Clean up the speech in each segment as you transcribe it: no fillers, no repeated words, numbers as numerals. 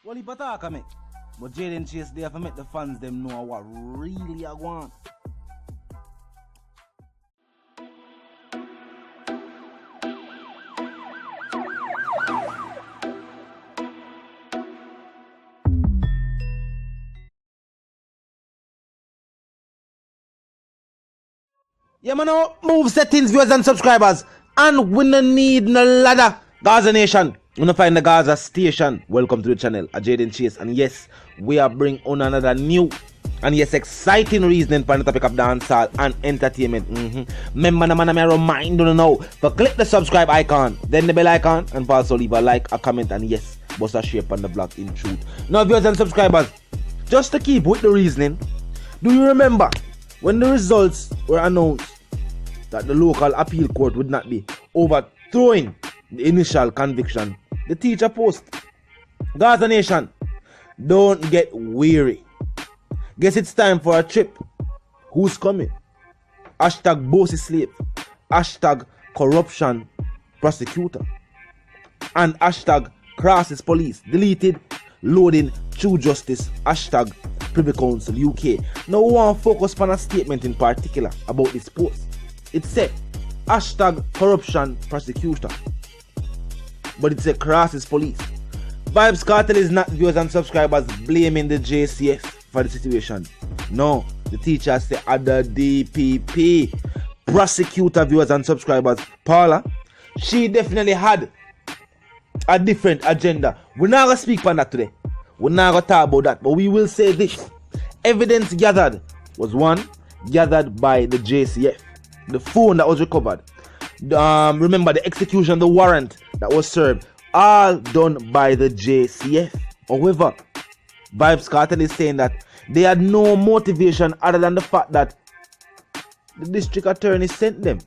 Well, he attack me. But Jayden Chase there to make the fans them know what really I want. Yeah, man, now move settings, viewers and subscribers. And we no need no ladder. Gaza Nation, we no find the Gaza station. Welcome to the channel, Jayden Chase. And yes, we are bringing on another new and yes, exciting reasoning for the topic of dancehall and entertainment. Remember, man, I remind you now, to click the subscribe icon, then the bell icon, and also leave a like, a comment, and yes, bust a share on the blog in truth. Now, viewers and subscribers, just to keep with the reasoning, do you remember when the results were announced that the local appeal court would not be overthrowing the initial conviction? The teacher post, Gaza Nation, don't get weary. Guess it's time for a trip. Who's coming? Hashtag bossy slave. Hashtag corruption prosecutor. And hashtag crisis police. Deleted, loading, true justice. Hashtag Privy Council UK. Now we want to focus on a statement in particular about this post. It said hashtag corruption prosecutor, but it said crisis police. Vybz Kartel is not, viewers and subscribers, blaming the JCF for the situation. No, the teacher said other DPP prosecutor, viewers and subscribers, Paula, she definitely had a different agenda. We're not going to speak on that today. We're not going to talk about that, but we will say this. Evidence gathered was one, gathered by the JCF. The phone that was recovered, remember the execution, the warrant that was served, all done by the JCF. However, Vybz Kartel is saying that they had no motivation other than the fact that the district attorney sent them.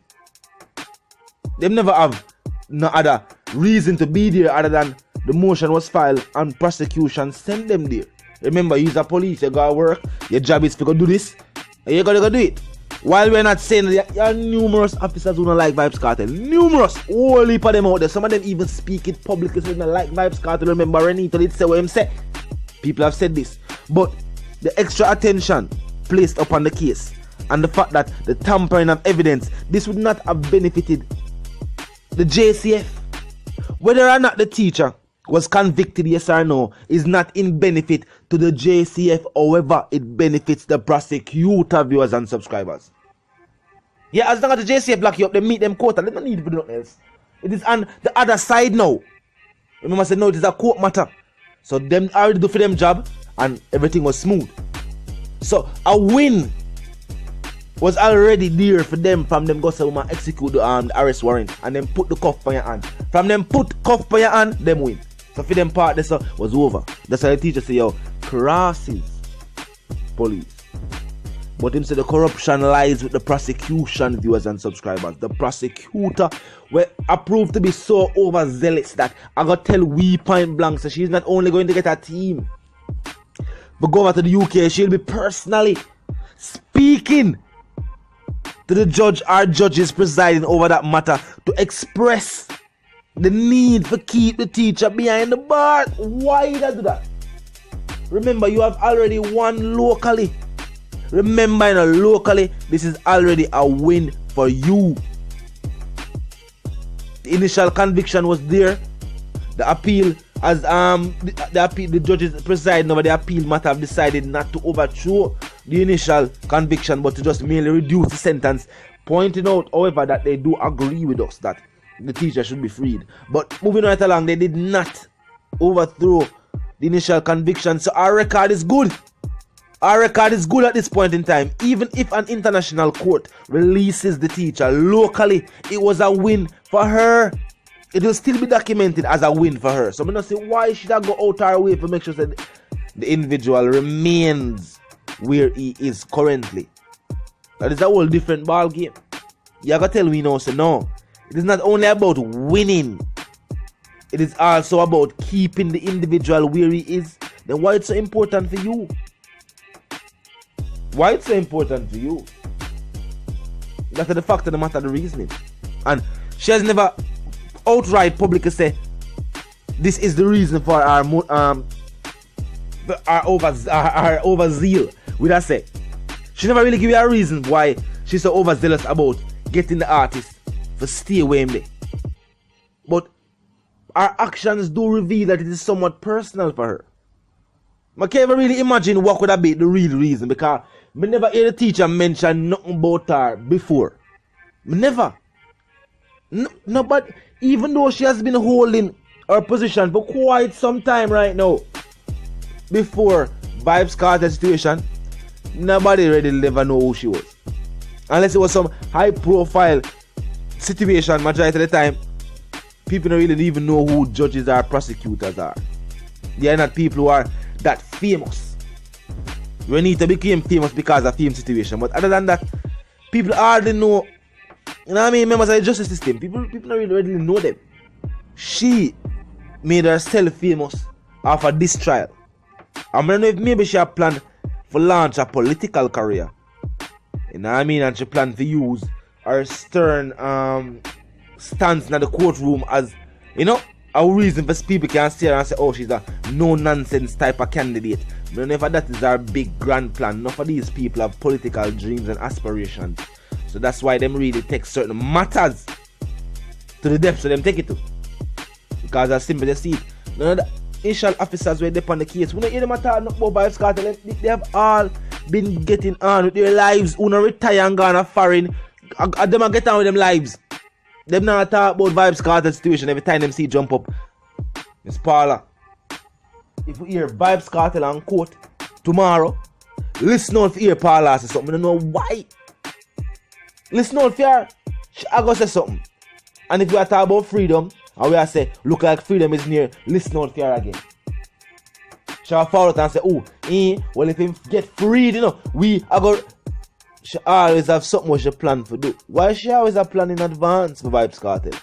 They never have no other reason to be there other than the motion was filed and prosecution sent them there. Remember, you're a police, you gotta work, your job is to go do this, and you gotta go do it. While we're not saying that there are numerous officers who don't like Vybz Kartel. Numerous. Whole heap of them out there. Some of them even speak it publicly so they don't like Vybz Kartel. Remember, Renito did say what him said. People have said this. But the extra attention placed upon the case and the fact that the tampering of evidence, this would not have benefited the JCF. Whether or not the teacher was convicted, yes or no, is not in benefit to the JCF. However, it benefits the prosecutor, viewers and subscribers. Yeah, as long as the JCF lock you up, they meet them court, they don't need to do nothing else. It is on the other side now. Remember I said no, it is a court matter. So them already do for them job and everything was smooth. So a win was already there for them from them go say woman execute the arrest warrant and then put the cuff on your hand. From them put cuff on your hand, them win. So for them part this was over. That's why the teacher say, yo, crosses police. But him say the corruption lies with the prosecution, viewers and subscribers. The prosecutor were approved to be so overzealous that I got tell we point blank so she's not only going to get a team, but go over to the UK, she'll be personally speaking to the judge or judges presiding over that matter to express the need to keep the teacher behind the bar. Why did I do that? Remember, you have already won locally. Remember, locally, this is already a win for you. The initial conviction was there. The appeal, as the judges presiding over the appeal matter have decided not to overthrow the initial conviction, but to just merely reduce the sentence, pointing out, however, that they do agree with us that the teacher should be freed. But moving right along, they did not overthrow the initial conviction. So our record is good. Our record is good at this point in time. Even if an international court releases the teacher locally, it was a win for her. It will still be documented as a win for her. So I'm not say why should I go out our way to make sure that the individual remains where he is currently. That is a whole different ball game. You gotta tell me now, say no. It is not only about winning. It is also about keeping the individual where he is. Then why it's so important for you? Why it's so important for you? That's the fact of the matter, the reasoning. And she has never outright publicly said this is the reason for our her overzeal with her say. She never really give you a reason why she's so overzealous about getting the artist to stay away from there. But her actions do reveal that it is somewhat personal for her. I can't even really imagine what could have been the real reason, because I never hear the teacher mention nothing about her before. Never. No, but even though she has been holding her position for quite some time right now, before Vybz Kartel situation, nobody really never know who she was. Unless it was some high profile situation, majority of the time, people don't really even know who judges or prosecutors are. They are not people who are that famous. You need to become famous because of fame situation. But other than that, people hardly know, you know what I mean, members of the justice system. People don't really know them. She made herself famous off of this trial. I don't know if maybe she had planned for launch a political career. You know what I mean? And she planned to use her stern stance in the courtroom as, you know, a reason for people can see her and say, oh, she's a no-nonsense type of candidate. But never that is our big grand plan. None of these people have political dreams and aspirations. So that's why them really take certain matters to the depths of them take it to. Because as simple as see it, none of the initial officers were up on the case. We don't hear them at all about Vybz Kartel. They have all been getting on with their lives. Who don't retire and gone a foreign. Them are get on with them lives. Them not talk about Vybz Kartel situation every time them see jump up. Miss Paula, if we hear Vybz Kartel on court tomorrow, listen out for hear Paula say something. I don't know why. Listen out for her. I go say something. And if we are talking about freedom, and we are say, look like freedom is near, listen out for her again. She will follow it and say, oh, well if him get freed, you know, we are going. She always have something what she plan to do. Why she always have plan in advance for Vybz Kartel?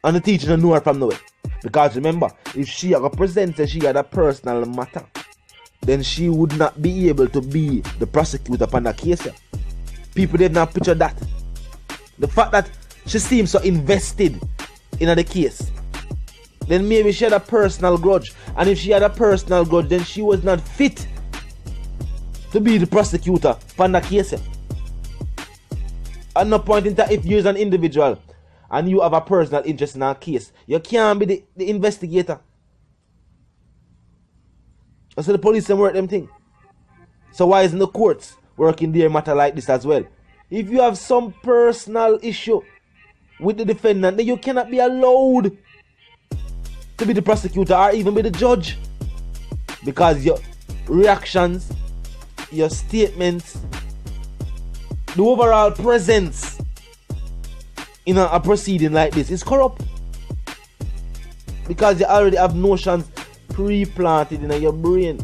And the teacher don't know her from nowhere. Because remember, if she had presented she had a personal matter, then she would not be able to be the prosecutor upon that case. People did not picture that. The fact that she seems so invested in the case, then maybe she had a personal grudge. And if she had a personal grudge, then she was not fit to be the prosecutor for the case. At no point in time, if you're an individual and you have a personal interest in a case, you can't be the investigator. So the police can work them thing. So why isn't the courts working their matter like this as well? If you have some personal issue with the defendant, then you cannot be allowed to be the prosecutor or even be the judge, because your reactions, your statements, the overall presence in a proceeding like this is corrupt, because you already have notions pre-planted in your brain.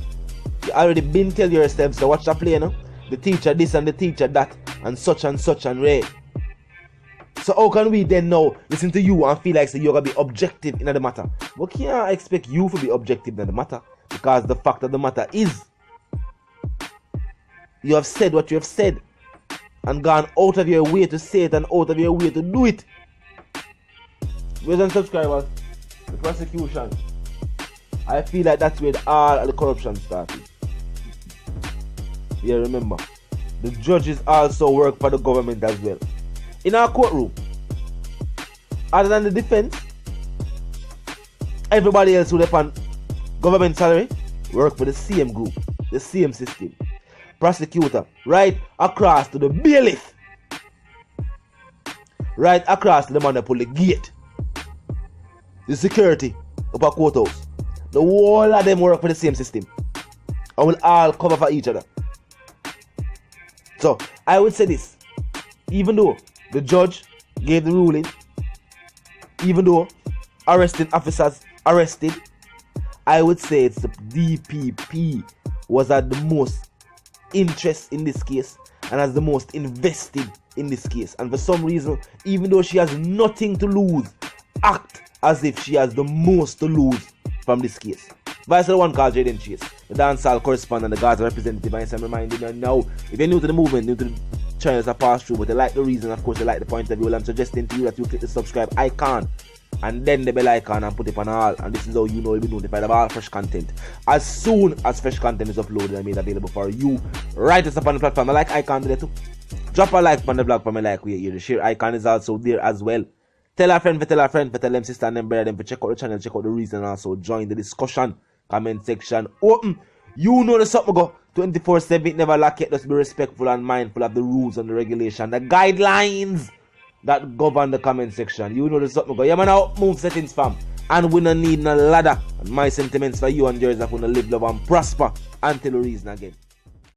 You already been telling yourself, so watch the play, you know? The teacher this and the teacher that, and such and right. So how can we then now listen to you and feel like you're going to be objective in the matter? We can't expect you to be objective in the matter, because the fact of the matter is, you have said what you have said and gone out of your way to say it and out of your way to do it. Viewers and subscribers, the prosecution, I feel like that's where all the corruption started. Yeah, remember, the judges also work for the government as well. In our courtroom, other than the defense, everybody else who depend on government salary work for the same group, the same system. Prosecutor, right across to the bailiff, right across to the man that pull the gate, the security of a courthouse. The whole of them work for the same system and will all cover for each other. So I would say this, even though the judge gave the ruling, even though arresting officers arrested, I would say it's the DPP was at the most interest in this case and as the most invested in this case, and for some reason, even though she has nothing to lose, act as if she has the most to lose from this case. Vice the one called Jayden Chase, the dancehall correspondent, the Gaza representative, and I'm reminding you now, if you're new to the movement, new to the channels I pass through, but they like the reason, of course they like the point of view, well, I'm suggesting to you that you click the subscribe icon and then the bell icon and put it on all, and this is how you know you'll be notified of all fresh content as soon as fresh content is uploaded and made available for you. Right us up on the platform. I like icon there too. Drop a like on the blog for me like we here. The share icon is also there as well. Tell a friend, tell them sister and them brother them to check out the channel, check out the reason, and also join the discussion. Comment section open. You know the something go 24/7. It never lack yet. Just be respectful and mindful of the rules and the regulation, the guidelines that govern the comment section. You know the something go. Yeah man, now move settings fam. And we don't need no ladder. And my sentiments for you and yours are gonna live, love and prosper until the reason again.